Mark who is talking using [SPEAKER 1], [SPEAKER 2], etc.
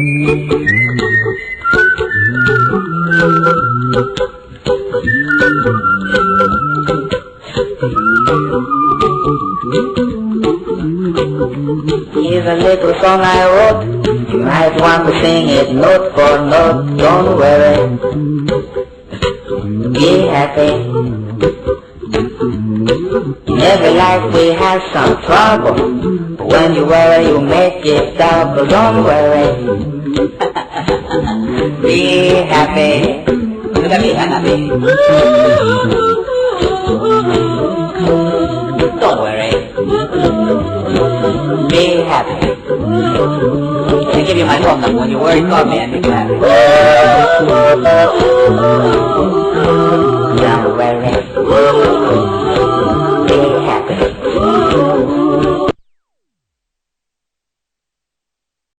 [SPEAKER 1] Here's a little song I wrote. You might want to sing it note for note. Don't worry, be happy. In every life we have some trouble. When you worry you make it double. Don't worry, be happy. Look at me, happy. Don't worry, be happy. I'll give you my phone number. When you worry, call me and make you happy. Don't worry.